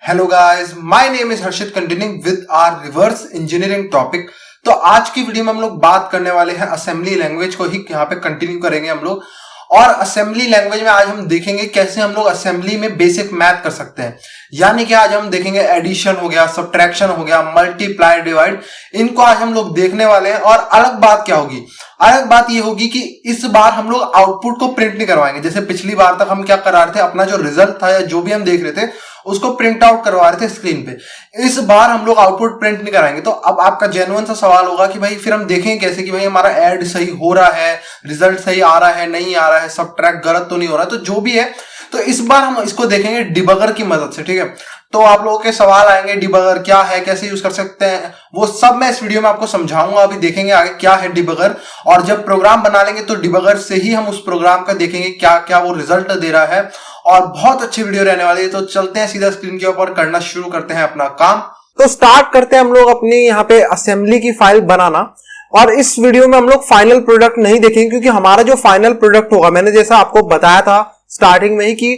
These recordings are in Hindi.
Hello guys, my name is Harshit continuing with our reverse engineering topic. तो आज की वीडियो में हम लोग बात करने वाले हैं असेंबली लैंग्वेज को ही यहाँ पे कंटिन्यू करेंगे हम लोग। और असेंबली लैंग्वेज में आज हम देखेंगे कैसे हम लोग असेंबली में बेसिक मैथ कर सकते हैं। यानी कि आज हम देखेंगे एडिशन हो गया, सब्ट्रैक्शन हो गया, मल्टीप्लाई, डिवाइड, इनको आज हम लोग देखने वाले हैं। और अलग बात क्या होगी, अलग बात ये होगी कि इस बार हम लोग आउटपुट को प्रिंट नहीं करवाएंगे। जैसे पिछली बार तक हम क्या करा रहे थे, अपना जो रिजल्ट था या जो भी हम देख रहे थे उसको प्रिंट आउट करवा रहे थे स्क्रीन पे। इस बार हम लोग आउटपुट प्रिंट नहीं कराएंगे। तो अब आपका जेन्युइन सा सवाल होगा कि भाई फिर हम देखेंगे कैसे कि भाई हमारा ऐड सही हो रहा है, रिजल्ट सही आ रहा है, नहीं आ रहा है, सबट्रैक्ट गलत तो नहीं हो रहा है। तो जो भी है, तो इस बार हम इसको देखेंगे डिबगर की मदद से, ठीक है। तो आप लोगों के सवाल आएंगे डिबगर क्या है, कैसे यूज कर सकते हैं, वो सब मैं इस वीडियो में आपको समझाऊंगा। अभी देखेंगे आगे क्या है डिबगर, और जब प्रोग्राम बना लेंगे तो डिबगर से ही हम उस प्रोग्राम का देखेंगे क्या क्या वो रिजल्ट दे रहा है। और बहुत अच्छी वीडियो रहने वाली है। तो चलते हैं सीधा स्क्रीन के ऊपर, करना शुरू करते हैं अपना काम। तो स्टार्ट करते हैं हम लोग अपनी यहाँ पे असेंबली की फाइल बनाना। और इस वीडियो में हम लोग फाइनल प्रोडक्ट नहीं देखेंगे, क्योंकि हमारा जो फाइनल प्रोडक्ट होगा, मैंने जैसा आपको बताया था स्टार्टिंग में ही कि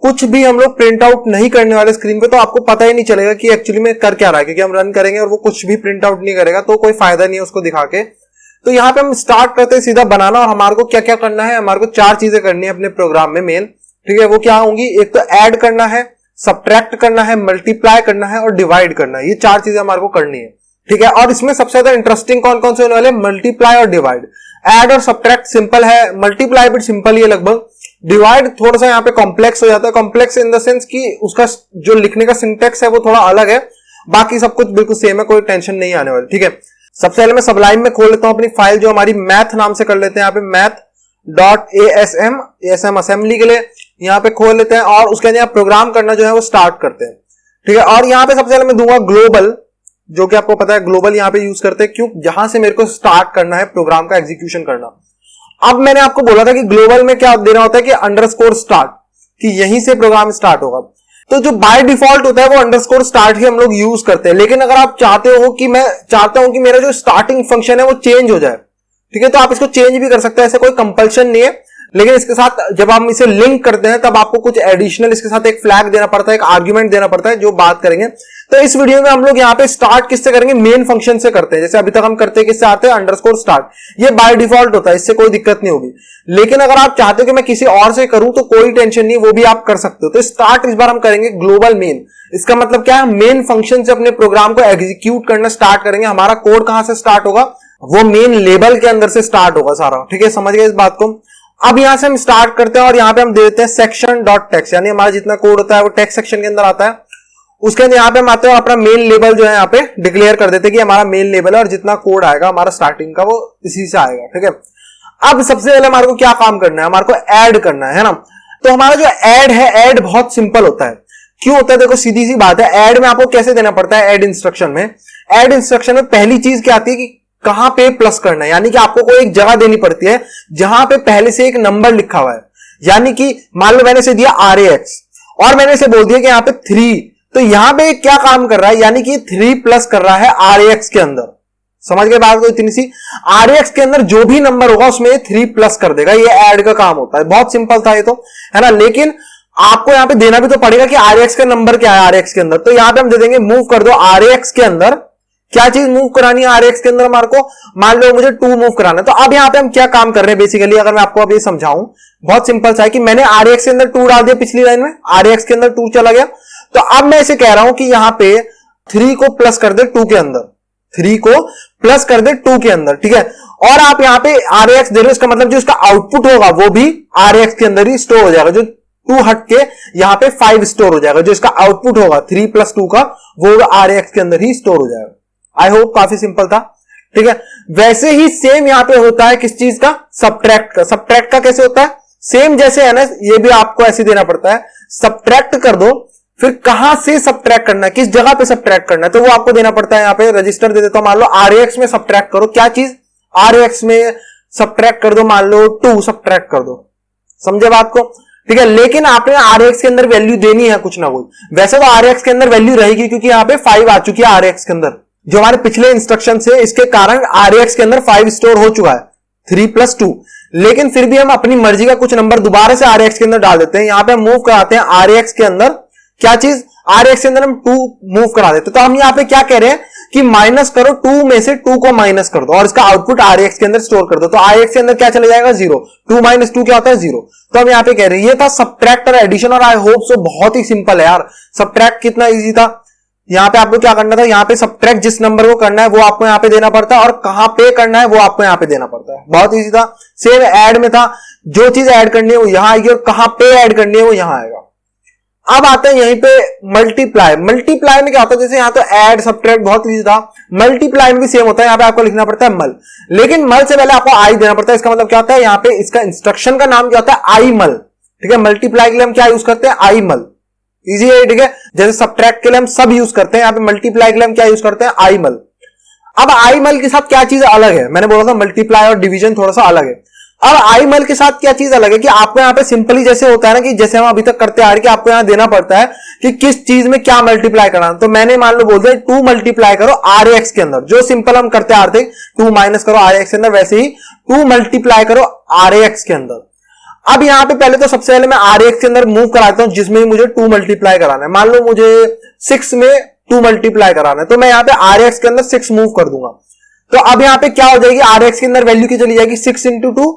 कुछ भी हम लोग प्रिंट आउट नहीं करने वाले स्क्रीन पे, तो आपको पता ही नहीं चलेगा कि एक्चुअली में कर क्या रहा है, क्योंकि हम रन करेंगे और वो कुछ भी प्रिंट आउट नहीं करेगा, तो कोई फायदा नहीं है उसको दिखा के। तो यहाँ पे हम स्टार्ट करते हैं सीधा बनाना। और हमारे को क्या क्या करना है, हमारे को 4 चीजें करनी है अपने प्रोग्राम में मेन, ठीक है। वो क्या होंगी, एक तो ऐड करना है, सबट्रैक्ट करना है, मल्टीप्लाई करना है और डिवाइड करना है। ये 4 चीजें हमारे को करनी है, ठीक है। और इसमें सबसे ज्यादा इंटरेस्टिंग कौन कौन से होने वाले, मल्टीप्लाई और डिवाइड। ऐड और सबट्रैक्ट सिंपल है, मल्टीप्लाई भी सिंपल ही है लगभग। डिवाइड थोड़ा सा यहाँ पे कॉम्प्लेक्स हो जाता है, कॉम्प्लेक्स इन द सेंस कि उसका जो लिखने का सिंटेक्स है वो थोड़ा अलग है, बाकी सब कुछ बिल्कुल सेम है, कोई टेंशन नहीं आने वाली, ठीक है। सबसे पहले मैं सबलाइम में खोल लेता हूं अपनी फाइल, जो हमारी मैथ नाम से कर लेते हैं यहाँ पे, math.asm असेंबली के लिए यहाँ पे खोल लेते हैं। और उसके अंदर प्रोग्राम करना जो है वो स्टार्ट करते हैं, ठीक है। और यहाँ पे सबसे पहले मैं दूंगा ग्लोबल, जो कि आपको पता है ग्लोबल यहाँ पे यूज करते हैं क्यों, जहां से मेरे को स्टार्ट करना है प्रोग्राम का एग्जीक्यूशन करना। अब मैंने आपको बोला था कि ग्लोबल में क्या देना होता है कि अंडरस्कोर स्टार्ट, कि यहीं से प्रोग्राम स्टार्ट होगा। तो जो बाय डिफॉल्ट होता है वो अंडरस्कोर स्टार्ट ही हम लोग यूज करते हैं। लेकिन अगर आप चाहते हो कि मैं चाहता हूं कि मेरा जो स्टार्टिंग फंक्शन है वो चेंज हो जाए, ठीक है, तो आप इसको चेंज भी कर सकते हैं, ऐसा कोई कंपल्शन नहीं है। लेकिन इसके साथ जब हम इसे लिंक करते हैं तब आपको कुछ एडिशनल इसके साथ एक फ्लैग देना पड़ता है, एक आर्ग्यूमेंट देना पड़ता है, जो बात करेंगे। तो इस वीडियो में हम लोग यहाँ पे स्टार्ट किससे करेंगे, मेन फंक्शन से करते हैं। जैसे अभी तक हम करते हैं किससे आते हैं, अंडरस्कोर स्टार्ट। ये बाय डिफॉल्ट होता है, इससे कोई दिक्कत नहीं होगी। लेकिन अगर आप चाहते हो कि मैं किसी और से करूं तो कोई टेंशन नहीं, वो भी आप कर सकते हो। तो स्टार्ट इस बार हम करेंगे ग्लोबल मेन। इसका मतलब क्या है, मेन फंक्शन से अपने प्रोग्राम को एग्जीक्यूट करना स्टार्ट करेंगे। हमारा कोड कहां से स्टार्ट होगा, वो मेन लेबल के अंदर से स्टार्ट होगा सारा, ठीक है, समझ गए इस बात को। अब यहां से हम स्टार्ट करते हैं और यहां पे हम दे देते हैं सेक्शन डॉट टेक्स्ट, यानी हमारा जितना कोड होता है वो टेक्स्ट सेक्शन के अंदर आता है। उसके अंदर यहां पे हम आते हैं और अपना मेन लेबल जो है यहाँ पे डिक्लेयर कर देते हैं कि हमारा मेन लेबल है और जितना कोड आएगा हमारा स्टार्टिंग का वो इसी से आएगा, ठीक है। अब सबसे पहले हमारे को क्या काम करना है, हमारे को ऐड करना है ना। तो हमारा जो ऐड है, ऐड बहुत सिंपल होता है। क्यों होता है, देखो सीधी सी बात है। ऐड में आपको कैसे देना पड़ता है, ऐड इंस्ट्रक्शन में, ऐड इंस्ट्रक्शन में पहली चीज क्या आती है कि कहां पे प्लस करना है। यानी कि आपको कोई एक जगह देनी पड़ती है जहां पे पहले से एक नंबर लिखा हुआ है। यानी कि मान लो मैंने इसे दिया RAX और मैंने इसे बोल दिया कि यहां पे 3, तो यहां पे क्या काम कर रहा है, यानी कि 3 प्लस कर रहा है RAX के अंदर। समझ गए बात को, इतनी सी। RAX के अंदर जो भी नंबर होगा उसमें 3 प्लस कर देगा। ये ऐड का काम होता है, बहुत सिंपल था ये तो, है ना। लेकिन आपको यहां पे देना भी तो पड़ेगा कि RAX का नंबर क्या है RAX के अंदर। तो यहां पे हम दे देंगे मूव कर दो RAX के अंदर, क्या चीज मूव करानी है RAX के अंदर हमारे को, मान लो मुझे 2 मूव कराना है। तो अब यहां पे हम क्या काम कर रहे हैं बेसिकली, अगर मैं आपको अभी समझाऊं, बहुत सिंपल सा है कि मैंने RAX के अंदर 2 डाल दिया, पिछली लाइन में RAX के अंदर 2 चला गया। तो अब मैं इसे कह रहा हूं कि यहां पे 3 को प्लस कर दे 2 के अंदर, 3 को प्लस कर दे 2 के अंदर, ठीक है। और आप यहां पे RAX दे रहे हो, इसका मतलब जो इसका आउटपुट होगा वो भी RAX के अंदर ही स्टोर हो जाएगा। जो 2 हट के यहां पे 5 स्टोर हो जाएगा, जो इसका आउटपुट होगा 3 प्लस 2 का, वो RAX के अंदर ही स्टोर हो जाएगा। आई होप काफी सिंपल था, ठीक है। वैसे ही सेम यहां पे होता है किस चीज का, सबट्रैक्ट का। सबट्रैक्ट का कैसे होता है, सेम जैसे है ना, ये भी आपको ऐसे देना पड़ता है। सबट्रैक्ट कर दो, फिर कहां से सबट्रैक्ट करना है, किस जगह पे सबट्रैक्ट करना है, तो वो आपको देना पड़ता है। यहां पे रजिस्टर दे देता हूं, मान लो RAX में सबट्रैक्ट करो, क्या चीज, RAX में सबट्रैक्ट कर दो, मान लो 2 सबट्रैक्ट कर दो, समझे बात को, ठीक है। लेकिन आपने RAX के अंदर वैल्यू देनी है कुछ ना कुछ। वैसे तो RAX के अंदर वैल्यू रहेगी क्योंकि यहां पे 5 आ चुकी है RAX के अंदर, जो हमारे पिछले इंस्ट्रक्शन से, इसके कारण RAX के अंदर 5 स्टोर हो चुका है, 3 प्लस 2। लेकिन फिर भी हम अपनी मर्जी का कुछ नंबर दोबारा से RAX के अंदर डाल देते हैं। यहां पे हम मूव कराते हैं RAX के अंदर क्या चीज, आर एक्स के अंदर हम 2 मूव करा देते, तो हम यहाँ पे क्या कह रहे हैं कि माइनस करो 2 में से 2 को माइनस कर दो और इसका आउटपुट आर एक्स के अंदर स्टोर कर दो। तो आर एक्स के अंदर क्या चले जाएगा 0, 2 माइनस 2 क्या होता है 0। तो हम यहाँ पे कह रहे हैं ये था सबट्रैक्ट और एडिशन, और आई होप सो बहुत ही सिंपल है यार। सबट्रैक्ट कितना इजी था, यहाँ पे आपको क्या करना था, यहाँ पे सबट्रैक्ट जिस नंबर को करना है वो आपको यहाँ पे देना पड़ता है और कहां पे करना है वो आपको यहाँ पे देना पड़ता है। बहुत इजी था। सेम ऐड में था, जो चीज ऐड करनी है वो यहां आएगी और कहां पे ऐड करनी है वो यहां आएगा। अब आते हैं यहीं पे मल्टीप्लाई। मल्टीप्लाई में क्या होता है, जैसे यहां तो ऐड सबट्रैक्ट बहुत इजी था, मल्टीप्लाई में भी सेम होता है। यहां पे आपको लिखना पड़ता है मल, लेकिन मल से पहले आपको आई देना पड़ता है। इसका मतलब क्या होता है, यहाँ पे इसका इंस्ट्रक्शन का नाम क्या होता है, आई मल। ठीक है, मल्टीप्लाई के लिए हम क्या यूज करते हैं, आई मल। इजी है, ठीक है। जैसे सबट्रैक्ट के लिए हम सब यूज करते हैं, यहाँ पे मल्टीप्लाई के लिए हम क्या यूज करते हैं, आई मल। अब आई मल के साथ क्या चीज अलग है, मैंने बोला था मल्टीप्लाई और डिवीजन थोड़ा सा अलग है। अब आई मल के साथ क्या चीज अलग है कि आपको यहाँ पे सिंपली जैसे होता है ना कि जैसे हम अभी तक करते आ रहे कि आपको यहाँ देना पड़ता है कि किस चीज में क्या मल्टीप्लाई करना। तो मैंने मान लो बोल दिया 2 मल्टीप्लाई करो आर एक्स के अंदर, जो सिंपल हम करते आ रहे थे 2 माइनस करो आर एक्स के अंदर, वैसे ही 2 मल्टीप्लाई करो आर एक्स के अंदर। अब यहाँ पे पहले तो सबसे पहले मैं आर एक्स के अंदर मूव कराता हूं जिसमें मुझे 2 मल्टीप्लाई कराना है। मान लो मुझे 6 में 2 मल्टीप्लाई कराना है, तो मैं यहाँ पे आर एक्स के अंदर 6 मूव कर दूंगा। तो अब यहाँ पे क्या हो जाएगी, आर एक्स के अंदर वैल्यू की चली जाएगी 6 इंटू 2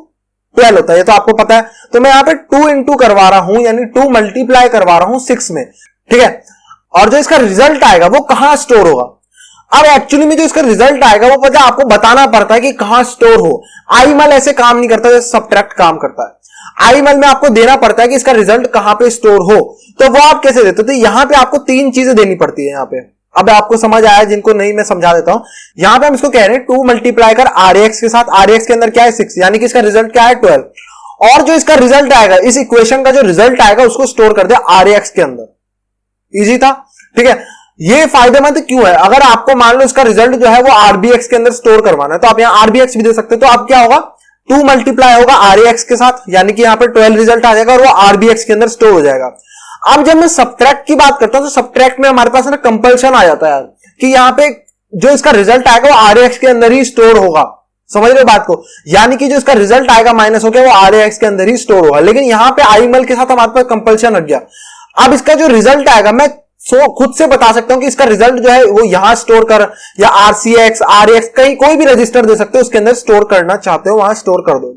12 होता है, ये तो आपको पता है। तो मैं यहाँ पे 2 इंटू करवा रहा हूं, यानी 2 मल्टीप्लाई करवा रहा हूं 6 में। ठीक है, और जो इसका रिजल्ट आएगा वो कहां स्टोर होगा। अब एक्चुअली में जो इसका रिजल्ट आएगा वो पता आपको बताना पड़ता है कि कहां स्टोर हो। आई मल ऐसे काम नहीं करता जैसे सबट्रैक्ट काम करता है। आई मल में आपको देना पड़ता है कि इसका रिजल्ट कहां पे स्टोर हो। तो वो आप कैसे देते हो, तो यहां पे आपको 3 चीजें देनी पड़ती है। यहाँ पे अब आपको समझ आया, जिनको नहीं मैं समझा देता हूं। यहां पे हम इसको कह रहे हैं 2 मल्टीप्लाई कर आर एक्स के साथ, आर एक्स के अंदर क्या है 6, यानी कि इसका रिजल्ट क्या है 12, और जो इसका रिजल्ट आएगा इस इक्वेशन का जो रिजल्ट आएगा उसको स्टोर कर दे आर एक्स के अंदर। इजी था, ठीक है। ये फायदेमंद क्यों है, अगर आपको मान लो इसका रिजल्ट जो है वो आरबीएक्स के अंदर स्टोर करवाना है तो आप यहां आरबीएक्स भी दे सकते हो। तो अब क्या होगा, 2 मल्टीप्लाई होगा आरएक्स के साथ, यानी कि यहां पे 12 रिजल्ट आ जाएगा और वो आरबीएक्स के अंदर स्टोर हो जाएगा। अब जब मैं सबट्रैक्ट की बात करता हूं तो सबट्रैक्ट में हमारे पास ना कंपल्शन आ जाता है यार कि यहां पे जो इसका रिजल्ट आएगा वो आरएक्स के अंदर ही स्टोर होगा। समझ रहे हो बात को, यानी कि जो इसका रिजल्ट आएगा माइनस होकर वो आरएक्स के अंदर ही स्टोर होगा। लेकिन यहां पे आई मल के साथ हमारे पास कंपल्शन हट गया। अब इसका जो रिजल्ट आएगा मैं खुद से बता सकता हूं कि इसका रिजल्ट जो है वो यहां स्टोर कर, या आरसीएक्स आरएक्स कहीं कोई भी रजिस्टर दे सकते हो, उसके अंदर स्टोर करना चाहते हो वहां स्टोर कर दो।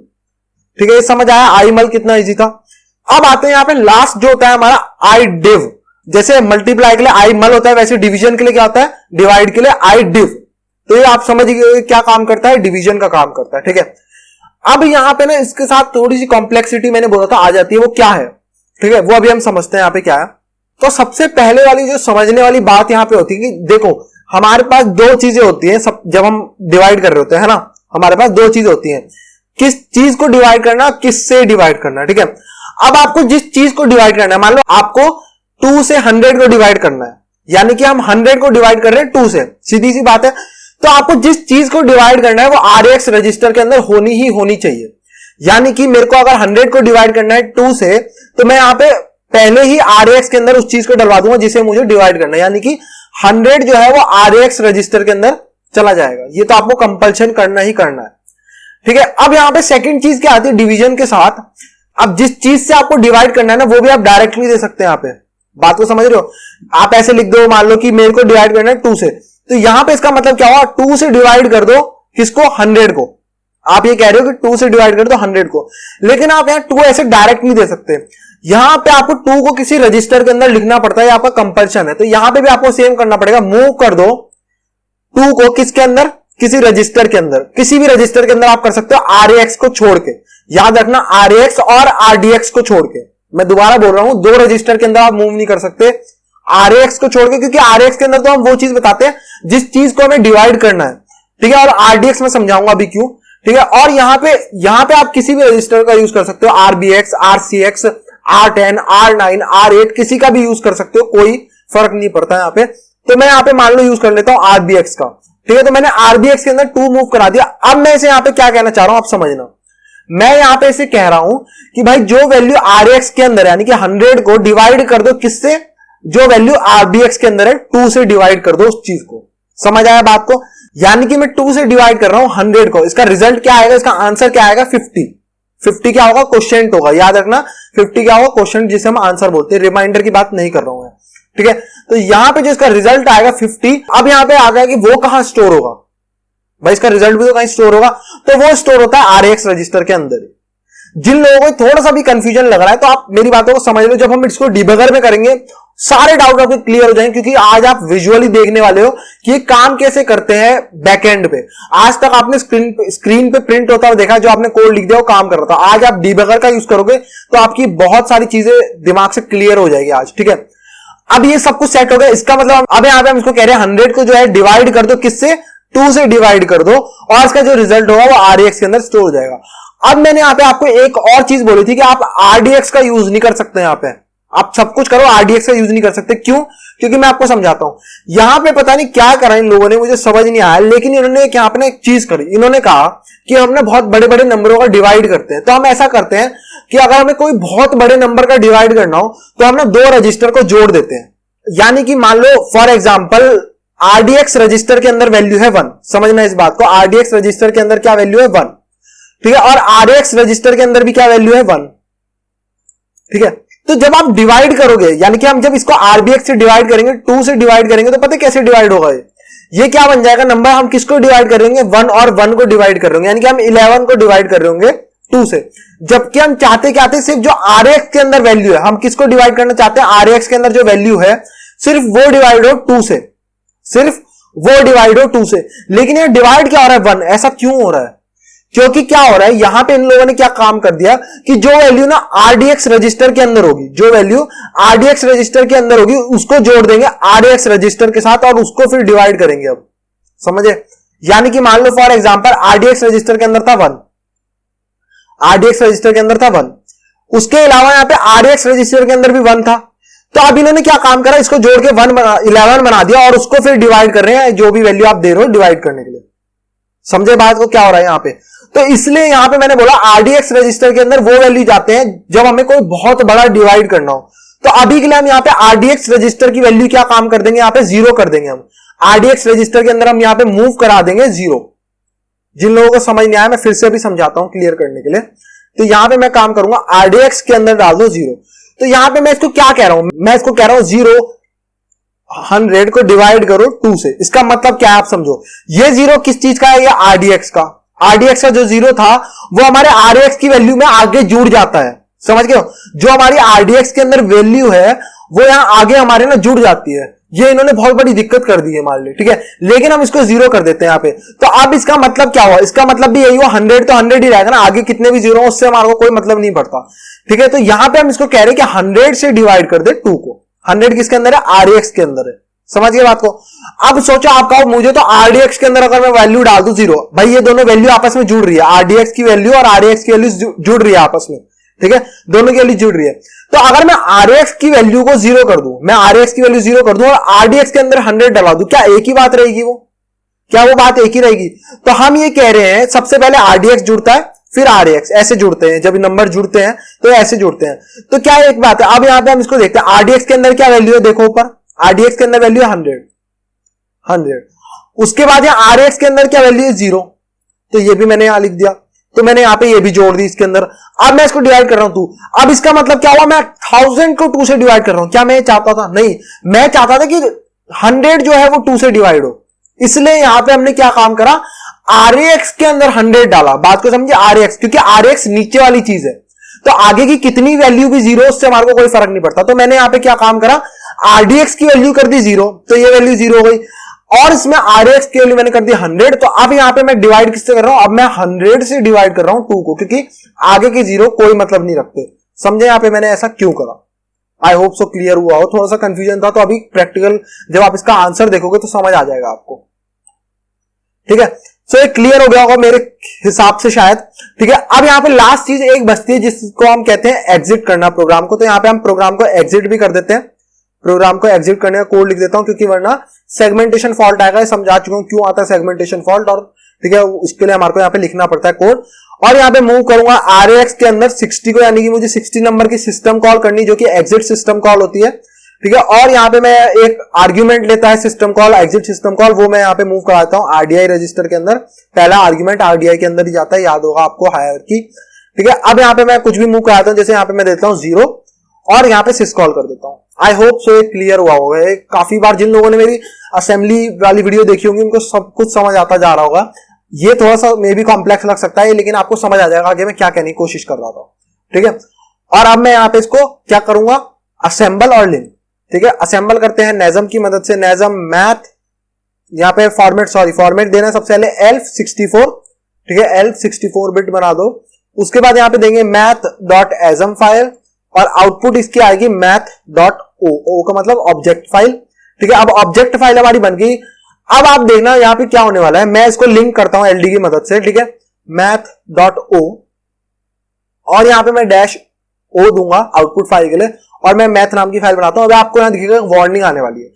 ठीक है, ये समझ आया आई मल कितना इजी था। अब आते हैं यहां पे लास्ट जो होता है हमारा आई डिव। जैसे मल्टीप्लाई के लिए आई मल होता है, वैसे डिवीजन के लिए क्या होता है, डिवाइड के लिए आई डिव। तो ये आप समझ गए क्या काम करता है, डिवीजन का काम करता है। ठीक है, अब यहां पे ना इसके साथ थोड़ी सी कॉम्प्लेक्सिटी मैंने बोला था आ जाती है, वो क्या है, ठीक है, वो अभी हम समझते हैं यहां पे क्या है। तो सबसे पहले वाली जो समझने वाली बात यहां पे होती है कि देखो हमारे पास 2 चीजें होती है जब हम डिवाइड कर रहे होते हैं, है ना। हमारे पास 2 चीजें होती हैं, किस चीज को डिवाइड करना, किससे डिवाइड करना। ठीक है, अब आपको जिस चीज को डिवाइड करना है, मान लो आपको 2 से 100 को डिवाइड करना है, यानी कि हम 100 को डिवाइड कर रहे हैं 2 से, सीधी सी बात है। तो आपको जिस चीज को डिवाइड करना है वो आरएक्स रजिस्टर के अंदर होनी ही होनी चाहिए। यानी कि मेरे को अगर 100 को डिवाइड करना है 2 से, तो मैं यहां पे पहले ही आरएक्स के अंदर उस चीज को डलवा दूंगा जिसे मुझे डिवाइड करना है, यानी कि 100 जो है वो आरएक्स रजिस्टर के अंदर चला जाएगा। ये तो आपको कंपल्शन करना ही करना है। ठीक है, अब यहां पे सेकंड चीज क्या आती है डिवीजन के साथ। अब जिस चीज से आपको डिवाइड करना है ना वो भी आप डायरेक्टली दे सकते हैं। यहां पे बात को समझ रहे हो, आप ऐसे लिख दो, मान लो कि मेरे को डिवाइड करना है 2 से, तो यहां पे इसका मतलब क्या हुआ, 2 से डिवाइड कर दो किसको, 100 को। आप ये कह रहे हो कि 2 से डिवाइड कर दो 100 को, लेकिन आप यहां 2 ऐसे डायरेक्ट नहीं दे सकते। यहां पे आपको 2 को किसी रजिस्टर के अंदर लिखना पड़ता है, आपका कंपल्शन है। तो यहां पे भी आपको सेम करना पड़ेगा, मूव कर दो 2 को किसके अंदर, किसी रजिस्टर के अंदर। किसी भी रजिस्टर के अंदर आप कर सकते हो आरएक्स को छोड़ के, याद रखना आरएक्स और आरडीएक्स को छोड़ के। मैं दोबारा बोल रहा हूं, 2 रजिस्टर के अंदर आप मूव नहीं कर सकते आरएक्स को छोड़ के, क्योंकि आरएक्स के अंदर तो हम वो चीज बताते हैं जिस चीज को हमें डिवाइड करना है। ठीक है, और आरडीएक्स में समझाऊंगा अभी क्यों। ठीक है, और यहां पे आप किसी भी रजिस्टर का यूज कर सकते हो, आरबीएक्स, आरसीएक्स, R10, R9, R8 किसी का भी यूज कर सकते हो, कोई फर्क नहीं पड़ता यहां पे। तो मैं यहां पे मान लो यूज कर लेता हूं आरबीएक्स का। ठीक है, तो मैंने आरबीएक्स के अंदर 2 मूव करा दिया। अब मैं इसे यहां पे क्या कहना चाह रहा हूं आप समझना। मैं यहां पे इसे कह रहा हूं कि भाई जो वैल्यू आरएक्स के अंदर है, यानी कि 100 को डिवाइड कर दो किससे, जो वैल्यू आरबीएक्स के अंदर है 2 से डिवाइड कर दो उस चीज को। समझ आया बात को, यानी कि मैं 2 से डिवाइड कर रहा हूं 100 को, इसका रिजल्ट क्या आएगा, इसका आंसर क्या आएगा 50 क्या होगा, क्वोशिएंट होगा। याद रखना 50 क्या होगा, क्वोशिएंट जिसे हम आंसर बोलते हैं। रिमाइंडर की बात नहीं कर रहा हूं मैं, ठीक है। तो यहां पे जो इसका रिजल्ट आएगा 50, अब यहां पे आ गया कि वो कहां स्टोर होगा, भाई इसका रिजल्ट भी तो कहीं स्टोर होगा, तो वो स्टोर होता है RAX रजिस्टर के अंदर। जिन लोगों को थोड़ा सा भी कंफ्यूजन लग रहा है तो आप मेरी बातों को समझ लो, जब हम इसको डिबगर में करेंगे सारे डाउट आपके क्लियर हो जाएंगे, क्योंकि आज आप विजुअली देखने वाले हो कि ये काम कैसे करते हैं बैकएंड पे। आज तक आपने स्क्रीन पे प्रिंट होता हुआ देखा, जो आपने कोड लिख दिया वो काम कर रहा था। आज आप डिबगर का यूज करोगे तो आपकी बहुत सारी चीजें दिमाग से क्लियर हो जाएगी आज, ठीक है। अब ये सब कुछ सेट हो गया, इसका मतलब अब यहां पे हम इसको कह रहे हैं 100 को जो है डिवाइड कर दो, किससे, 2 से डिवाइड कर दो, और इसका जो रिजल्ट होगा वो RAX के अंदर स्टोर हो जाएगा। अब मैंने यहां पे आपको एक और चीज बोली थी कि आप RDX का यूज नहीं कर सकते, यहां पे आप सब कुछ करो, RDX का यूज नहीं कर सकते। क्यों? क्योंकि मैं आपको समझाता हूं। यहां पे पता नहीं क्या करा इन लोगों ने, मुझे समझ नहीं आया, लेकिन इन्होंने यहां पे एक चीज करी। इन्होंने कहा कि हम ना बहुत बड़े बड़े नंबरों का डिवाइड करते हैं, तो हम ऐसा करते हैं कि अगर हमें कोई बहुत बड़े नंबर का डिवाइड करना हो तो हम ना 2 रजिस्टर को जोड़ देते हैं। यानी कि मान लो फॉर एग्जाम्पल RDX रजिस्टर के अंदर वैल्यू है 1, समझना इस बात को, RDX रजिस्टर के अंदर क्या वैल्यू है 1, ठीक है, और RAX रजिस्टर के अंदर भी क्या वैल्यू है 1, ठीक है। तो जब आप डिवाइड करोगे, यानी कि हम जब इसको RBX से डिवाइड करेंगे, 2 से डिवाइड करेंगे, तो पता है कैसे डिवाइड होगा ये क्या बन जाएगा नंबर, हम किसको डिवाइड करेंगे, 1 और 1 को डिवाइड कर रहे होंगे, यानी कि हम 11 को डिवाइड कर रहे होंगे 2 से। जबकि हम चाहते क्या थे, सिर्फ जो RAX के अंदर वैल्यू है, हम किसको डिवाइड करना चाहते हैं, RAX के अंदर जो वैल्यू है सिर्फ वो डिवाइड हो 2 से, सिर्फ वो डिवाइड हो 2 से। लेकिन ये डिवाइड क्या हो रहा है 1, ऐसा क्यों हो रहा है? क्योंकि क्या हो रहा है, यहां पे इन लोगों ने क्या काम कर दिया कि जो वैल्यू ना RDX रजिस्टर के अंदर होगी, जो वैल्यू RDX रजिस्टर के अंदर होगी उसको जोड़ देंगे RAX रजिस्टर के साथ और उसको फिर डिवाइड करेंगे। अब समझे? यानी कि मान लो फॉर एग्जांपल RDX रजिस्टर के अंदर था 1, RDX रजिस्टर के अंदर था 1, उसके अलावा यहां पे RAX रजिस्टर के अंदर भी 1 था। तो अब इन्होंने क्या काम करा, इसको जोड़ के 11 बना दिया और उसको फिर डिवाइड कर रहे हैं, जो भी वैल्यू आप दे रहे हो डिवाइड करने के लिए। समझे बात को, क्या हो रहा है यहां पे? तो इसलिए यहां पे मैंने बोला RDX रजिस्टर के अंदर वो वैल्यू जाते हैं जब हमें कोई बहुत बड़ा डिवाइड करना हो। तो अभी के लिए हम यहां पे RDX रजिस्टर की वैल्यू क्या काम कर देंगे, यहां पे 0 कर देंगे। हम RDX रजिस्टर के अंदर हम यहां पे मूव करा देंगे 0। जिन लोगों को समझ नहीं आया मैं फिर से अभी समझाता हूं क्लियर करने के लिए। तो यहां पे मैं काम करूंगा RDX के अंदर डाल दो 0। तो यहां पे मैं इसको क्या कह रहा हूं, मैं इसको कह रहा हूं 0 100 को डिवाइड करो 2 से। इसका मतलब क्या है आप समझो, ये 0 किस चीज का है, ये RDX का। RDX का जो 0 था वो हमारे RAX की वैल्यू में आगे जुड़ जाता है, समझ गए हो? जो हमारी RDX के अंदर वैल्यू है वो यहां आगे हमारे ना जुड़ जाती है। ये इन्होंने बहुत बड़ी दिक्कत कर दी है हमारे लिए, ठीक है। लेकिन हम इसको 0 कर देते हैं यहां पे। तो अब इसका मतलब क्या हुआ, इसका मतलब भी यही हुआ 100 तो 100 ही रहेगा ना, आगे कितने भी 0 हो उससे हमारे को कोई मतलब नहीं पड़ता, ठीक है। तो यहां पे हम इसको कह रहे हैं कि 100 से डिवाइड कर दे 2 को। 100 किसके अंदर है, RAX के अंदर है, समझ गए बात को? अब सोचो आप कहो मुझे तो RDX के अंदर अगर मैं वैल्यू डाल दूं 0, भाई ये दोनों वैल्यू आपस में जुड़ रही है, RDX की वैल्यू और RAX की वैल्यू जुड़ रही है आपस में, ठीक है, दोनों की वैल्यू जुड़ रही है। तो अगर मैं RAX की वैल्यू को 0 कर दूं, मैं RAX की वैल्यू 0 कर दूं और RDX के अंदर 100 डला दूं, क्या एक ही बात रहेगी वो? क्या वो बात एक ही रहेगी? तो हम ये कह रहे हैं सबसे पहले RDX जुड़ता है फिर RAX, ऐसे जुड़ते हैं, जब नंबर जुड़ते हैं तो ऐसे जुड़ते हैं। तो क्या एक बात है, अब यहां पे हम इसको देखते हैं RDX के अंदर क्या वैल्यू है, देखो ऊपर RDX के अंदर वैल्यू है 100। उसके बाद यहां RAX के अंदर क्या वैल्यू है 0, तो ये भी मैंने यहां लिख दिया। तो मैंने यहां पे ये भी जोड़ दी इसके अंदर। अब मैं इसको डिवाइड कर रहा हूं 2। अब इसका मतलब क्या हुआ, मैं 1000 को 2 से डिवाइड कर रहा हूं। क्या मैं ये चाहता था? नहीं, मैं चाहता था कि 100 जो है वो 2 से डिवाइड हो। इसलिए यहां पे हमने क्या काम करा, RAX के अंदर 100 डाला। बात को समझिए, RAX, क्योंकि RAX नीचे वाली चीज है तो आगे की कितनी वैल्यू भी 0 उससे हमारे को कोई फर्क नहीं पड़ता। तो मैंने यहां पे क्या काम करा, RDX की वैल्यू कर दी 0, तो ये वैल्यू 0 हो गई, और इसमें RAX की वैल्यू मैंने कर दी 100। तो अब यहां पे मैं डिवाइड किससे कर रहा हूं, अब मैं 100 से डिवाइड कर रहा हूं 2 को, क्योंकि आगे के 0 कोई मतलब नहीं रखते। समझे यहां पे मैंने ऐसा क्यों करा? आई होप सो क्लियर हुआ हो। थोड़ा सा कंफ्यूजन था तो अभी प्रैक्टिकल जब आप इसका आंसर देखोगे तो समझ आ जाएगा आपको, ठीक है। सो ये क्लियर हो गया होगा मेरे हिसाब से शायद, ठीक है। अब यहां पे लास्ट चीज एक बचती है जिसको हम कहते हैं एग्जिट करना प्रोग्राम को। तो यहां पे हम प्रोग्राम को एग्जिट भी कर देते हैं। प्रोग्राम को एग्जिट करने का कोड लिख देता हूं, क्योंकि वरना सेगमेंटेशन फॉल्ट आएगा। समझा चुका हूं क्यों आता है सेगमेंटेशन फॉल्ट, और ठीक है उसके लिए हमारे को यहां पे लिखना पड़ता है कोड। और यहां पे मूव करूंगा RAX के अंदर 60 को, यानी कि मुझे 60 नंबर की सिस्टम कॉल करनी जो कि एग्जिट सिस्टम कॉल होती है, ठीक है। और यहां पे मैं एक आर्ग्यूमेंट लेता है system call, exit system call, वो मैं यहां पे मूव कराता हूं RDI रजिस्टर के अंदर। पहला आर्ग्यूमेंट RDI के अंदर ही जाता है, याद होगा आपको हायरार्की, ठीक है। अब यहां पे मैं कुछ भी मूव कराता हूं, जैसे यहां पे मैं देता हूं 0, और यहाँ पे सिस्कॉल कर देता हूँ। आई होप सो ये क्लियर हुआ होगा। काफी बार जिन लोगों ने मेरी असेंबली वाली वीडियो देखी होंगी उनको सब कुछ समझ आता जा रहा होगा। ये थोड़ा सा मे बी कॉम्प्लेक्स लग सकता है, लेकिन आपको समझ आ जाएगा आगे मैं क्या कहने की कोशिश कर रहा था। ठीक है, और अब मैं यहाँ पे इसको क्या करूंगा, असेंबल और लिंक। ठीक है, असेंबल करते हैं नेजम की मदद से। नेजम मैथ, यहाँ पे फॉर्मेट देना है सबसे पहले ELF64। ठीक है, ELF64 बिट बना दो। उसके बाद यहाँ पे देंगे math.asm फाइल और आउटपुट इसकी आएगी math.o का मतलब ऑब्जेक्ट फाइल। ठीक है, अब ऑब्जेक्ट फाइल हमारी बन गई। अब आप देखना यहाँ पे क्या होने वाला है, मैं इसको लिंक करता हूं LD की मदद से। ठीक है, math.o और यहाँ पे मैं -o दूंगा आउटपुट फाइल के लिए और मैं मैथ नाम की फाइल बनाता हूं। अब आपको यहाँ दिखेगा वार्निंग आने वाली है।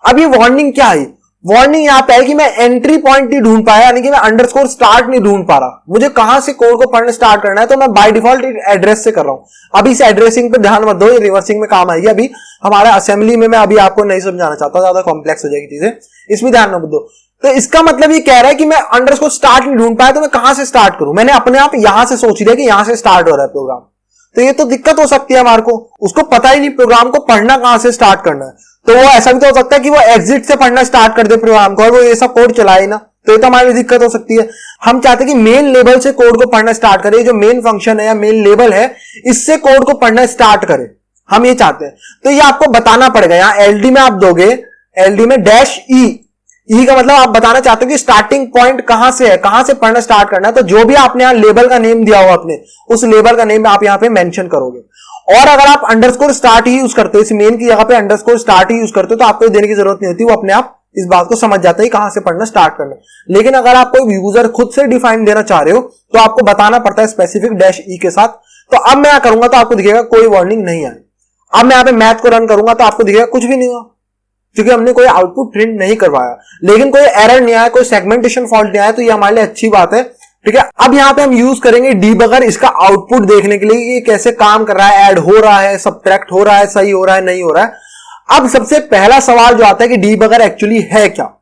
अब ये वार्निंग क्या है, वार्निंग यहाँ पे है कि मैं एंट्री पॉइंट नहीं ढूंढ पाया, यानी कि मैं अंडरस्कोर स्टार्ट नहीं ढूंढ पा रहा। मुझे कहां से कोड को पढ़ने स्टार्ट करना है, तो मैं बाय डिफॉल्ट एड्रेस से कर रहा हूं। अभी इस एड्रेसिंग पे ध्यान मत दो, ये रिवर्सिंग में काम आएगी। अभी हमारा असेंबली में मैं अभी आपको नहीं समझाना चाहता, ज्यादा कॉम्प्लेक्स हो जाएगी चीजें, इसमें ध्यान मत दो। तो इसका मतलब ये कह रहा है कि मैं अंडरस्कोर स्टार्ट नहीं ढूंढ पाया, तो मैं कहां से स्टार्ट करूं। मैंने अपने आप यहां से सोच लिया कि यहां से स्टार्ट हो रहा है प्रोग्राम, तो ये तो दिक्कत हो सकती है हमारे को। उसको पता ही नहीं प्रोग्राम को पढ़ना कहां से स्टार्ट करना है। तो वो ऐसा भी तो हो सकता है कि वो एग्जिट से पढ़ना स्टार्ट कर दे प्रोग्राम को और वो ये सब कोड चलाए ना, तो ये तो हमारी दिक्कत हो सकती है। हम चाहते हैं कि मेन लेवल से कोड को पढ़ना स्टार्ट करे, जो मेन फंक्शन है या मेन लेवल है इससे कोड को पढ़ना स्टार्ट करे, हम ये चाहते हैं। तो ये आपको बताना पड़ेगा। यहाँ LD में आप दोगे, LD में -e का मतलब आप बताना चाहते हो कि स्टार्टिंग पॉइंट कहां से है, कहां से पढ़ना स्टार्ट करना है। तो जो भी आपने यहाँ लेवल का नेम दिया हुआ अपने, उस लेवल का नेम आप यहाँ पे मेंशन करोगे। और अगर आप अंडरस्कोर स्टार्ट ही यूज करते हो, इस मेन की जगह पे अंडरस्कोर स्टार्ट ही यूज करते हो, तो आपको देने की जरूरत नहीं होती, वो अपने आप इस बात को समझ जाता है कहां से पढ़ना स्टार्ट करना। लेकिन अगर आप कोई यूजर खुद से डिफाइन देना चाह रहे हो तो आपको बताना पड़ता है स्पेसिफिक -e के साथ। तो अब मैं करूंगा तो आपको दिखेगा कोई वार्निंग नहीं आई। अब मैं यहाँ पे मैथ को रन करूंगा तो आपको दिखेगा कुछ भी नहीं हुआ, क्योंकि हमने कोई आउटपुट प्रिंट नहीं करवाया। लेकिन कोई एरर नहीं आया, कोई सेगमेंटेशन फॉल्ट नहीं आया, तो ये हमारे लिए अच्छी बात है। ठीक है, अब यहाँ पे हम यूज करेंगे डीबगर इसका आउटपुट देखने के लिए कि ये कैसे काम कर रहा है, ऐड हो रहा है, सब्ट्रैक्ट हो रहा है, सही हो रहा है, नहीं हो रहा है। अब सबसे पहला सवाल जो आता है कि डीबगर एक्चुअली है क्या।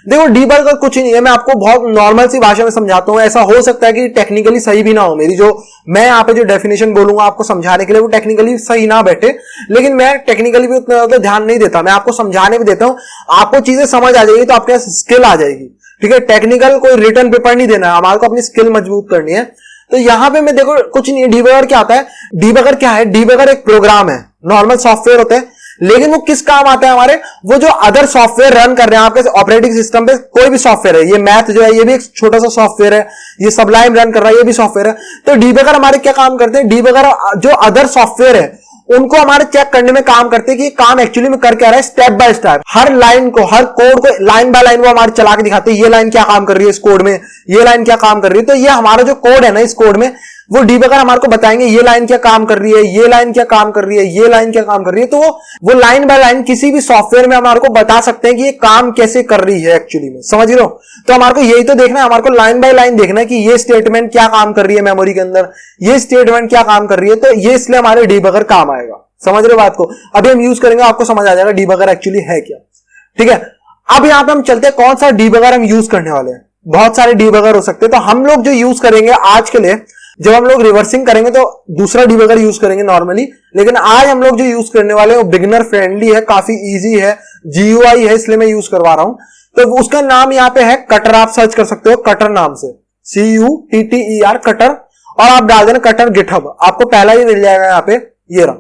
देखो, डीबगर कुछ नहीं है, मैं आपको बहुत नॉर्मल सी भाषा में समझाता हूं। ऐसा हो सकता है कि टेक्निकली सही भी ना हो, मेरी जो मैं यहाँ पे जो डेफिनेशन बोलूंगा आपको समझाने के लिए वो टेक्निकली सही ना बैठे, लेकिन मैं टेक्निकली भी उतना ज्यादा ध्यान नहीं देता, मैं आपको समझाने भी देता हूं। आपको चीजें समझ आ जाएगी तो आपके पास स्किल आ जाएगी। ठीक है, टेक्निकल कोई रिटर्न पेपर नहीं देना है, हमारे को अपनी स्किल मजबूत करनी है। तो यहां पे मैं देखो कुछ नहीं है। डीबगर क्या आता है, डीबगर क्या है, डीबगर एक प्रोग्राम है, नॉर्मल सॉफ्टवेयर होते हैं, लेकिन वो किस काम आता है हमारे, वो जो अदर सॉफ्टवेयर रन कर रहे हैं आपके ऑपरेटिंग सिस्टम पे, कोई भी सॉफ्टवेयर है, ये मैथ जो है ये भी एक छोटा सा सॉफ्टवेयर है, ये सबलाइम रन कर रहा है ये भी सॉफ्टवेयर है। तो डीबगर हमारे क्या काम करते हैं, डीबगर जो अदर सॉफ्टवेयर है उनको हमारे चेक करने में काम करते हैं कि काम एक्चुअली में कर क्या रहा है, step by step her line को, हर कोड को लाइन बाय लाइन वो हमारे चला के दिखाते हैं, ये लाइन क्या काम कर रही है इस कोड में, ये लाइन क्या काम कर रही है। तो ये हमारा जो कोड है ना इस कोड में, वो डीबगर हमारे को बताएंगे ये लाइन क्या काम कर रही है, ये लाइन क्या काम कर रही है, ये लाइन क्या काम कर रही है। तो वो लाइन बाय लाइन किसी भी सॉफ्टवेयर में हमारे को बता सकते हैं कि ये काम कैसे कर रही है एक्चुअली में, समझ रहे हो। तो हमारे को यही तो देखना है, हमारे को लाइन बाय लाइन देखना है कि ये स्टेटमेंट क्या काम कर रही है मेमोरी के अंदर, ये स्टेटमेंट क्या काम कर रही है। तो ये इसलिए हमारे डीबगर काम आएगा, समझ रहे हो बात को। अभी हम यूज करेंगे, आपको समझ आ जाएगा डीबगर एक्चुअली है क्या। ठीक है, अब यहां पे हम चलते हैं कौन सा डीबगर हम यूज करने वाले हैं। बहुत सारे डीबगर हो सकते हैं, तो हम लोग जो यूज करेंगे आज के लिए, जब हम लोग रिवर्सिंग करेंगे तो दूसरा डीबगर यूज करेंगे नॉर्मली, लेकिन आज हम लोग जो यूज करने वाले हैं वो बिगिनर फ्रेंडली है, काफी इजी है, GUI है, इसलिए मैं यूज करवा रहा हूं। तो उसका नाम यहाँ पे है कटर, आप सर्च कर सकते हो कटर नाम से, CUTTER कटर, और आप डाल देना कटर गिटहब, आपको पहला ही मिल जाएगा यहाँ पे, ये रहा।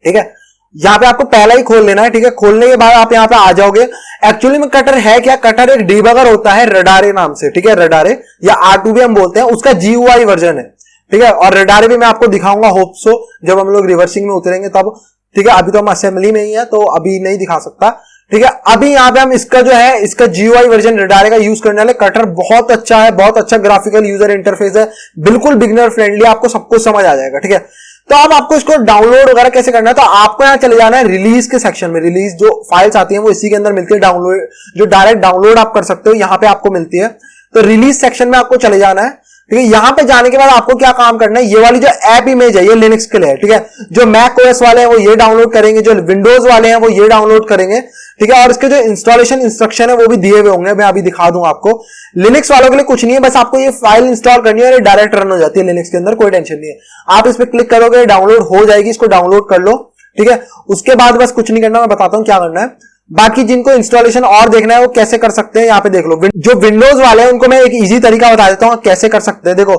ठीक है, यहाँ पे आपको पहला ही खोल लेना है। ठीक है, खोलने के बाद आप यहाँ पे आ जाओगे। एक्चुअली में कटर है क्या, कटर एक डीबगर होता है रडारे नाम से। ठीक है, रडारे या R2 भी हम बोलते हैं, उसका GUI वर्जन है। ठीक है, और रडारे भी मैं आपको दिखाऊंगा होप सो जब हम लोग रिवर्सिंग में उतरेंगे तब। ठीक है, अभी तो हम असेंबली में ही है तो अभी नहीं दिखा सकता। ठीक है, अभी यहाँ पे हम इसका जो है इसका GUI वर्जन रडारे का यूज करने वाले। कटर बहुत अच्छा है, बहुत अच्छा ग्राफिकल यूजर इंटरफेस है, बिल्कुल बिगिनर फ्रेंडली, आपको सब कुछ समझ आ जाएगा। ठीक है, तो अब आपको इसको डाउनलोड वगैरह कैसे करना है, तो आपको यहाँ चले जाना है रिलीज के सेक्शन में। रिलीज जो फाइल्स आती हैं वो इसी के अंदर मिलती है, डाउनलोड जो डायरेक्ट डाउनलोड आप कर सकते हो यहाँ पे आपको मिलती है। तो रिलीज सेक्शन में आपको चले जाना है। ठीक है। यहां पे जाने के बाद आपको क्या काम करना है, ये वाली जो ऐप इमेज है ये लिनक्स के लिए है, ठीक है। जो मैक ओएस वाले हैं वो ये डाउनलोड करेंगे, जो विंडोज वाले हैं वो ये डाउनलोड करेंगे, ठीक है। और इसके जो इंस्टॉलेशन इंस्ट्रक्शन है वो भी दिए हुए होंगे, मैं अभी दिखा दूं आपको। लिनक्स वालों के लिए कुछ नहीं है, बस आपको ये फाइल इंस्टॉल करनी है और ये डायरेक्ट रन हो जाती है लिनक्स के अंदर, कोई टेंशन नहीं है। आप इस पर क्लिक करोगे डाउनलोड हो जाएगी, इसको डाउनलोड कर लो, ठीक है। उसके बाद बस कुछ नहीं करना, मैं बताता हूं क्या करना है। बाकी जिनको इंस्टॉलेशन और देखना है वो कैसे कर सकते हैं, यहाँ पे देख लो। जो विंडोज वाले हैं उनको मैं एक इजी तरीका बता देता हूं कैसे कर सकते हैं। देखो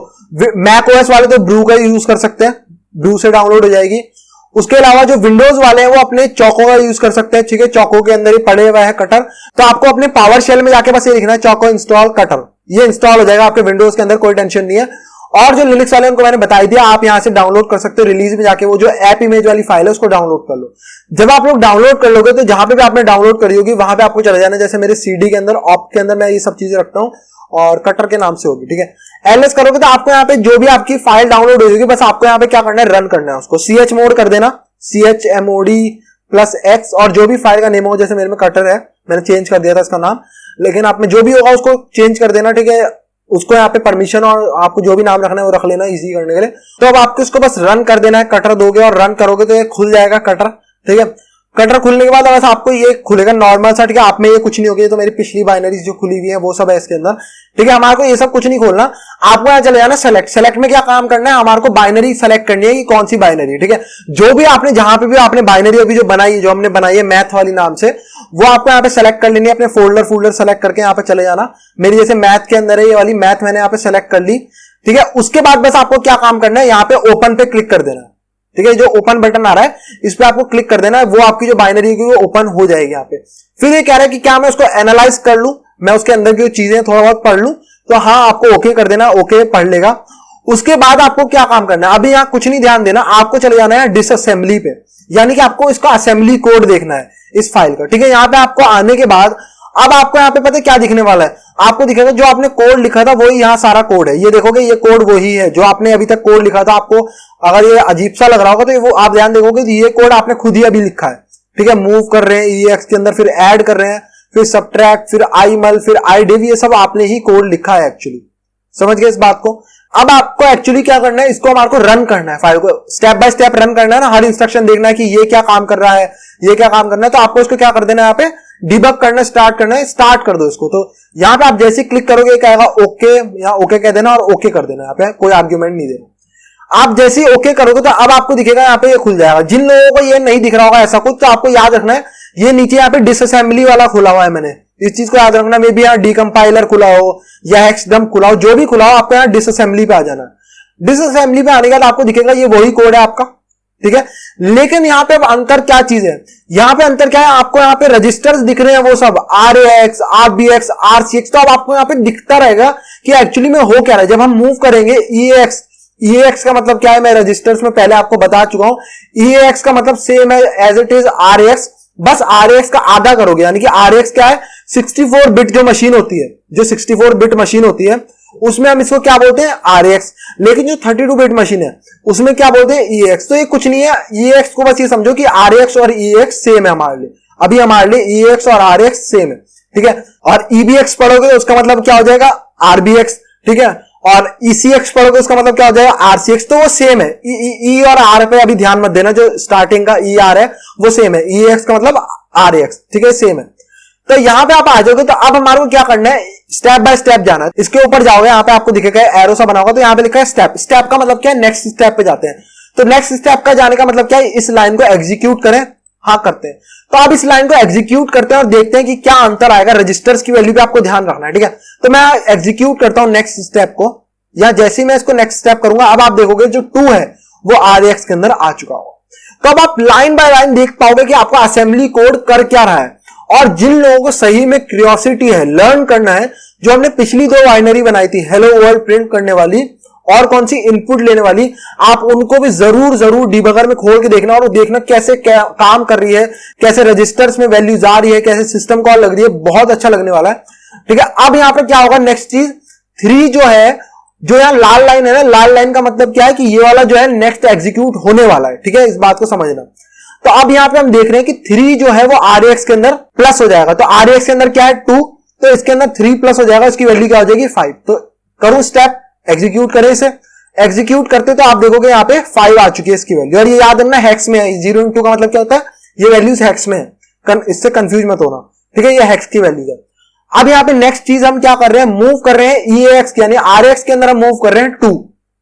मैक ओएस वाले तो ब्रू का यूज कर सकते हैं, ब्रू से डाउनलोड हो जाएगी। उसके अलावा जो विंडोज वाले हैं वो अपने चौको का यूज कर सकते हैं, ठीक है। चौको के अंदर ही पड़े हुए है कटर, तो आपको अपने पावर शेल में जाके बस ये लिखना है चौको इंस्टॉल कटर, ये इंस्टॉल हो जाएगा आपके विंडोज के अंदर, कोई टेंशन नहीं है। और जो लिनक्स वाले उनको मैंने बता दिया, आप यहां से डाउनलोड कर सकते हो, रिलीज में जाके वो जो ऐप इमेज वाली फाइल है उसको डाउनलोड कर लो। जब आप लोग डाउनलोड कर लोगे तो जहां पे भी आपने डाउनलोड करी होगी वहां पे आपको चले जाना, जैसे मेरे सीडी के अंदर ऑप के अंदर मैं ये सब चीजें रखता हूं और कटर के नाम से होगी, ठीक है। एलएस करोगे तो आपको यहाँ पे जो भी आपकी फाइल डाउनलोड होगी बस आपको यहाँ पे क्या करना है, रन करना है उसको। CH मोड कर देना, CHMOD+X, और जो भी फाइल का नेम हो, जैसे मेरे में कटर है मैंने चेंज कर दिया था इसका नाम, लेकिन आप में जो भी होगा उसको चेंज कर देना, ठीक है। उसको यहाँ पे परमिशन और आपको जो भी नाम रखना है वो रख लेना इजी करने के लिए। तो अब आपको इसको बस रन कर देना है, कटर दोगे और रन करोगे तो ये खुल जाएगा कटर, ठीक है। कटर खुलने के बाद बस आपको ये खुलेगा नॉर्मल सा, ठीक है। आप में ये कुछ नहीं होगी, तो मेरी पिछली बाइनरीज जो खुली हुई है वो सब है इसके अंदर, ठीक है। हमारे को ये सब कुछ नहीं खोलना, आपको यहाँ चले जाना सेलेक्ट में क्या काम करना है, हमारे को बाइनरी सेलेक्ट करनी है कि कौन सी बाइनरी, ठीक है। जो भी आपने जहां पे भी आपने बाइनरी अभी जो बनाई है, जो हमने बनाई है मैथ वाली नाम से, वो आपको यहाँ पे सेलेक्ट कर लेनी है। अपने फोल्डर सेलेक्ट करके यहाँ पे चले जाना। मेरी जैसे मैथ के अंदर है ये वाली मैथ, मैंने यहाँ पे सेलेक्ट कर ली, ठीक है। उसके बाद बस आपको क्या काम करना है, यहाँ पे ओपन पे क्लिक कर देना, ठीक है। जो ओपन बटन आ रहा है इस पे आपको क्लिक कर देना है, वो आपकी जो बाइनरी होगी वो ओपन हो जाएगी यहाँ पे। फिर ये कह रहा है कि क्या मैं उसको एनालाइज कर लूं, मैं उसके अंदर की चीजें थोड़ा बहुत पढ़ लूं, तो हाँ आपको ओके कर देना, ओके पढ़ लेगा। उसके बाद आपको क्या काम करना है, अभी यहाँ कुछ नहीं ध्यान देना, आपको चले जाना है डिसअसेंबली पे, यानी कि आपको इसका असेंबली कोड देखना है इस फाइल का, ठीक है। यहाँ पे आपको आने के बाद अब आपको यहाँ पे पता है क्या दिखने वाला है, आपको दिखेगा जो आपने कोड लिखा था वही यहाँ सारा कोड है। ये देखोगे ये कोड वही है जो आपने अभी तक कोड लिखा था। आपको अगर ये अजीब सा लग रहा होगा तो वो आप ध्यान देखोगे ये कोड आपने खुद ही अभी लिखा है, ठीक है। मूव कर रहे हैं EX के अंदर, फिर ऐड कर रहे हैं, फिर सबट्रैक्ट, फिर iMul, फिर iDiv, ये सब आपने ही कोड लिखा है एक्चुअली। समझ गए इस बात को। अब आपको एक्चुअली क्या करना है, इसको हमारे को रन करना है, फाइल को स्टेप बाय स्टेप रन करना है ना, हर इंस्ट्रक्शन देखना है कि ये क्या काम कर रहा है, ये क्या काम करना है। तो आपको इसको क्या कर देना है, यहाँ पे डिबग करना स्टार्ट करना है, स्टार्ट कर दो इसको। तो यहाँ पे आप जैसे क्लिक करोगे क्या आएगा, ओके, यहाँ ओके कह देना और ओके कर देना, यहाँ पे कोई आर्ग्यूमेंट नहीं देना। आप जैसे ही ओके करोगे तो अब आपको दिखेगा यहाँ पे ये खुल जाएगा। जिन लोगों को ये नहीं दिख रहा होगा ऐसा कुछ, तो आपको याद रखना है ये नीचे यहाँ पे डिसअसेंबली वाला खुला हुआ है, मैंने इस चीज को याद रखना। मे बी यहाँ डीकंपाइलर खुला हो या हेक्सडम्प खुला हो, जो भी खुला हो आपको यहाँ डिसअसेंबली पे आ जाना है। डिसअसेंबली पे आने के बाद आपको दिखेगा ये वही कोड है आपका, ठीक है। लेकिन यहाँ पे अंतर क्या चीज है, यहाँ पे अंतर क्या है, आपको यहाँ पे रजिस्टर्स दिख रहे हैं वो सब RAX, RBX, RCX, तो अब आपको यहाँ पे दिखता रहेगा कि एक्चुअली में हो क्या रहा है। जब हम मूव करेंगे EAX का मतलब क्या है, मैं रजिस्टर्स में पहले आपको बता चुका हूं। EAX का मतलब सेम है एज इट इज RAX, बस RAX का आधा करोगे, यानी कि RAX क्या है, 64 बिट जो मशीन होती है, जो 64 बिट मशीन होती है उसमें हम इसको क्या बोलते हैं, RAX। लेकिन जो 32 बिट मशीन है उसमें क्या बोलते हैं, EAX। तो ये कुछ नहीं है, EAX को बस ये समझो कि RAX और EAX सेम है हमारे लिए। अभी हमारे लिए EAX और RAX सेम है, ठीक है। और EBX पढ़ोगे तो उसका मतलब क्या हो जाएगा, RBX, ठीक है। और ECX पढ़ोगे उसका मतलब क्या हो जाएगा, RCX। तो वो सेम है, E और R पे अभी ध्यान मत देना, जो स्टार्टिंग का ER है वो सेम है, EAX का मतलब RAX, ठीक है, सेम है। तो यहां पे आप आ जाओगे तो अब हमारे को क्या करना है, स्टेप बाय स्टेप जाना है। इसके ऊपर जाओगे, यहाँ पे आपको दिखेगा एरो सा बना होगा, तो यहाँ पे लिखा है स्टेप। स्टेप का मतलब क्या है, नेक्स्ट स्टेप पे जाते हैं। तो नेक्स्ट स्टेप का जाने का मतलब क्या है, इस लाइन को एग्जीक्यूट करें, हाँ करते हैं। तो आप इस लाइन को एग्जीक्यूट करते हैं और देखते हैं कि क्या अंतर आएगा। रजिस्टर्स की वैल्यू पे आपको ध्यान रखना है, ठीक है। तो मैं एग्जीक्यूट करता हूं नेक्स्ट स्टेप को, या जैसे ही मैं इसको नेक्स्ट स्टेप करूंगा अब आप देखोगे जो 2 है वो RAX के अंदर आ चुका होगा। तो अब आप लाइन बाय लाइन देख पाओगे कि आपका असेंबली कोड कर क्या रहा है। और जिन लोगों को सही में क्यूरियोसिटी है, लर्न करना है, जो हमने पिछली 2 बाइनरी बनाई थी, हेलो वर्ल्ड प्रिंट करने वाली और कौन सी इनपुट लेने वाली, आप उनको भी जरूर डिबगर में खोल के देखना और देखना कैसे काम कर रही है, कैसे रजिस्टर्स में वैल्यूज आ रही है, कैसे सिस्टम कॉल लग रही है, बहुत अच्छा लगने वाला है, ठीक है। अब यहां पर क्या होगा, नेक्स्ट चीज 3 जो है, जो यहां लाल लाइन है ना, लाल लाइन का मतलब क्या है कि ये वाला जो है नेक्स्ट एग्जीक्यूट होने वाला है, ठीक है, इस बात को समझना। तो अब यहां पे हम देख रहे हैं कि 3 जो है वो RAX के अंदर प्लस हो जाएगा। तो RAX के अंदर क्या है 2, तो इसके अंदर 3 प्लस हो जाएगा, इसकी वैल्यू क्या हो जाएगी 5। तो करूं स्टेप, एग्जीक्यूट करें इसे, एग्जीक्यूट करते तो आप देखोगे यहाँ पे 5 आ चुकी है इसकी वैल्यू। और ये याद रखना हेक्स में है, 0 into का मतलब क्या होता है, ये वैल्यूज हेक्स में है, इससे कंफ्यूज मत होना, ठीक है, ये हेक्स की वैल्यूज है। अब यहाँ पे नेक्स्ट चीज हम क्या कर रहे हैं, मूव कर रहे हैं EAX यानी RX के अंदर हम मूव कर रहे हैं 2,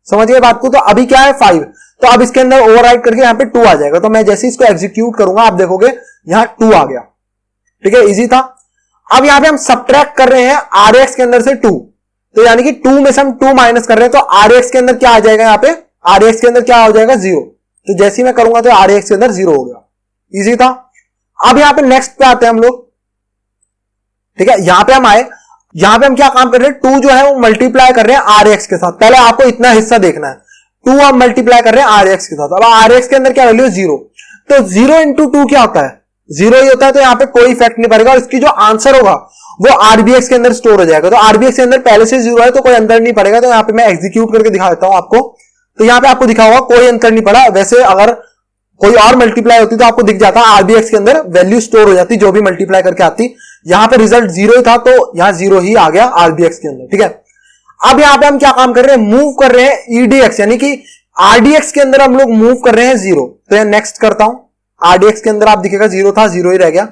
समझिए बात को। तो अभी क्या है 5, तो अब इसके अंदर ओवरराइट करके यहाँ पे 2 आ जाएगा। तो मैं जैसे इसको एग्जीक्यूट करूंगा आप देखोगे यहाँ 2 आ गया, ठीक है, इजी था। अब यहाँ पे हम सब्ट्रैक्ट कर रहे हैं RX के अंदर से 2, तो यानी कि 2 में से हम 2 माइनस कर रहे हैं, तो RX के अंदर क्या आ जाएगा, यहाँ पे RX के अंदर क्या हो जाएगा 0। तो जैसे ही मैं करूंगा तो RX के अंदर 0 हो गया, इजी था। अब यहाँ पे नेक्स्ट पे आते हैं हम लोग, ठीक है, यहां पे हम आए, यहां पे हम क्या काम कर रहे हैं, 2 जो है वो मल्टीप्लाई कर रहे हैं RX के साथ। पहले आपको इतना हिस्सा देखना है, 2 हम मल्टीप्लाई कर रहे हैं RX के साथ। अब RX के अंदर क्या वैल्यू है 0, तो 0 into 2 क्या होता है, 0 ही होता है, तो यहाँ पे कोई इफेक्ट नहीं पड़ेगा और इसकी जो आंसर होगा वो RBX के अंदर स्टोर हो जाएगा। तो RBX के अंदर पहले से 0 है तो कोई अंतर नहीं पड़ेगा। तो यहाँ पे मैं एग्जीक्यूट करके दिखा देता हूं आपको, तो यहाँ पे आपको दिखा होगा कोई अंतर नहीं पड़ा। वैसे अगर कोई और मल्टीप्लाई होती तो आपको दिख जाता RBX के अंदर वैल्यू स्टोर हो जाती, जो भी मल्टीप्लाई करके आती। यहां पे रिजल्ट 0 ही था तो यहां 0 ही आ गया RBX के अंदर, ठीक है। अब यहां पे हम क्या काम कर रहे हैं, मूव कर रहे हैं EDX यानी कि RDX के अंदर हम लोग मूव कर रहे हैं 0। तो यहां नेक्स्ट करता हूं, RDX के अंदर आप दिखेगा 0 था, 0 ही रह गया।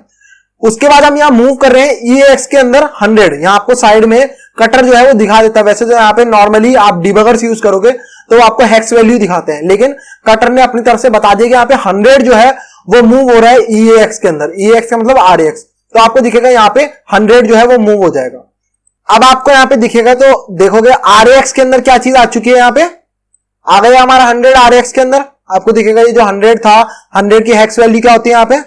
उसके बाद हम यहां मूव कर रहे हैं EAX के अंदर 100। यहां आपको साइड में कटर जो है वो दिखा देता है। वैसे तो यहाँ पे नॉर्मली आप डिबगर्स यूज करोगे तो आपको हेक्स वैल्यू दिखाते हैं, लेकिन कटर ने अपनी तरफ से बता दिया कि यहाँ पे 100 जो है वो मूव हो रहा है EAX के अंदर। EAX का मतलब RX, तो आपको दिखेगा यहाँ पे 100 जो है वो मूव हो जाएगा। अब आपको यहाँ पे दिखेगा तो देखोगे RX के अंदर क्या चीज आ चुकी है, यहाँ पे आ गया हमारा 100 RX के अंदर। आपको दिखेगा ये जो 100 था, 100 की हेक्स वैल्यू क्या होती है यहाँ पे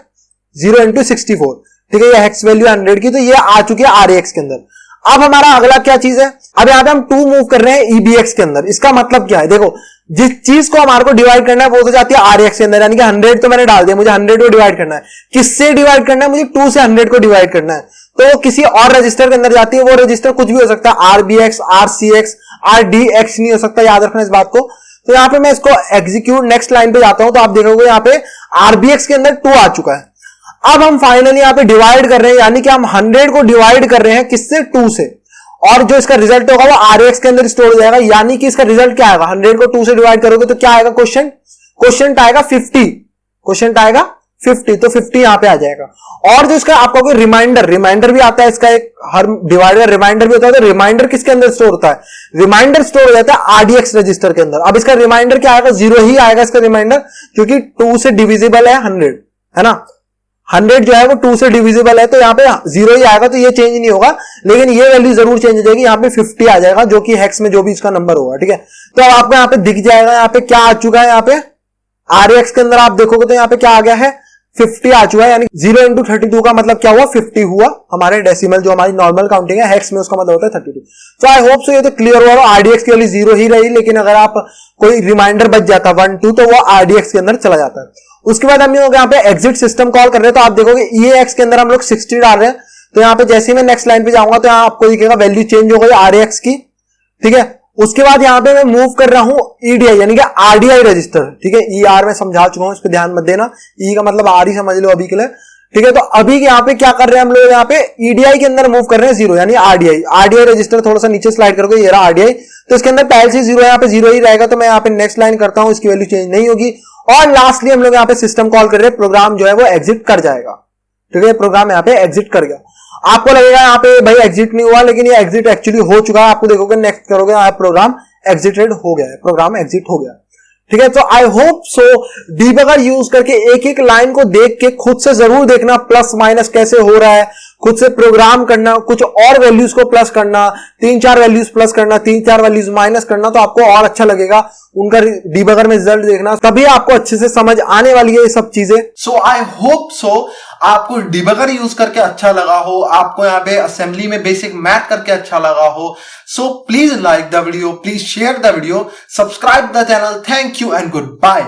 0 into 64, ठीक है, ये हेक्स वैल्यू 100 की, तो ये आ चुकी है RX के अंदर। अब हमारा अगला क्या चीज है, अब यहाँ पे हम 2 मूव कर रहे हैं EBX के अंदर। इसका मतलब क्या है, देखो जिस चीज को हमारे को डिवाइड करना है वो तो जाती है RX के अंदर, यानी कि 100 तो मैंने डाल दिया, मुझे 100 को डिवाइड करना है। किससे डिवाइड करना है, मुझे 2 से 100 को डिवाइड करना है, तो किसी और रजिस्टर के अंदर जाती है। वो रजिस्टर कुछ भी हो सकता है, RBX, RCX, RDX नहीं हो सकता, याद रखना इस बात को। तो यहाँ पे मैं इसको एग्जीक्यूट नेक्स्ट लाइन पे जाता हूं तो आप देखोगे यहाँ पे RBX के अंदर 2 आ चुका है। अब हम फाइनली यहाँ पे डिवाइड कर रहे हैं, यानी कि हम 100 को डिवाइड कर रहे हैं किससे, 2 से, और जो इसका रिजल्ट होगा वो RX के अंदर स्टोर हो जाएगा। यानी कि इसका रिजल्ट क्या आएगा, 100 को 2 से डिवाइड करोगे तो क्या आएगा, क्वेश्चन आएगा 50, क्वेश्चन आएगा 50, तो 50 यहां पे आ जाएगा। और जो इसका आपका कोई रिमाइंडर भी आता है, इसका एक हर डिवाइडर रिमाइंडर भी होता है, तो रिमाइंडर किसके अंदर स्टोर होता है, रिमाइंडर स्टोर हो जाता है RDX रजिस्टर के अंदर। अब इसका रिमाइंडर क्या आएगा, 0 ही आएगा इसका रिमाइंडर, क्योंकि 2 से डिविजिबल है 100, है ना, 100 जो है वो 2 से डिविजिबल है, तो यहाँ पे 0 ही आएगा, तो ये चेंज नहीं होगा, लेकिन ये वैल्यू जरूर चेंज हो जाएगी। यहाँ पे 50 आ जाएगा, जो कि हेक्स में जो भी इसका नंबर होगा, ठीक है। तो अब आपको यहाँ पे दिख जाएगा, यहाँ पे क्या आ चुका है, यहाँ पे RX के अंदर आप देखोगे तो यहाँ पे क्या आ गया है, 50 आ चुका है। यानी 0 into 32 का मतलब क्या हुआ, 50 हुआ। हमारे डेसिमल जो हमारी नॉर्मल काउंटिंग है हेक्स में, उसका मतलब होता है 32। तो आई होप सो ये तो क्लियर हुआ, RDX की वैल्यू 0 ही रही, लेकिन अगर आप कोई रिमाइंडर बच जाता 1 2 तो वो RDX के अंदर चला जाता है। उसके बाद हम लोग यहाँ पे एग्जिट सिस्टम कॉल कर रहे हैं, तो आप देखोगे EAX के अंदर हम लोग 60 डाल रहे हैं। तो यहाँ पे जैसे ही मैं नेक्स्ट लाइन पे जाऊंगा तो यहाँ आपको दिखेगा वैल्यू चेंज हो गई RX की, ठीक है। उसके बाद यहाँ पे मैं मूव कर रहा हूं EDI यानी कि RDI रजिस्टर, ठीक है। ER में समझा चुका हूं, इस पर ध्यान मत देना, E का मतलब R ही समझ लो अभी के लिए, ठीक है। तो अभी यहाँ पे क्या कर रहे हैं हम लोग, यहाँ पे EDI के अंदर मूव कर रहे हैं 0 यानी RDI रजिस्टर थोड़ा सा नीचे स्लाइड करोगे, ये रहा RDI, तो इसके अंदर पहले से 0 यहाँ पे 0 ही रहेगा। तो मैं यहाँ पे नेक्स्ट लाइन करता हूं, इसकी वैल्यू चेंज नहीं होगी। और लास्टली हम लोग यहाँ पे सिस्टम कॉल कर रहे हैं, प्रोग्राम जो है वो एग्जिट कर जाएगा, ठीक है। प्रोग्राम यहाँ पे एग्जिट कर गया। आपको लगेगा यहाँ पे भाई एग्जिट नहीं हुआ, लेकिन ये एग्जिट एक्चुअली हो चुका है। आपको देखोगे नेक्स्ट करोगे, यहाँ प्रोग्राम एग्जिटेड हो गया है, प्रोग्राम एग्जिट हो गया, ठीक है। तो I hope so debugger use करके एक एक लाइन को देख के खुद से जरूर देखना प्लस माइनस कैसे हो रहा है, खुद से प्रोग्राम करना, कुछ और वैल्यूज को प्लस करना, 3-4 वैल्यूज प्लस करना, 3-4 वैल्यूज माइनस करना, तो आपको और अच्छा लगेगा। उनका डीबगर में रिजल्ट देखना, तभी आपको अच्छे से समझ आने वाली है ये सब चीजें। सो आई होप सो आपको डीबगर यूज करके अच्छा लगा हो, आपको यहाँ पे असेंबली में बेसिक मैथ करके अच्छा लगा हो। So please like the video, please share the video, subscribe the channel. Thank you and good bye.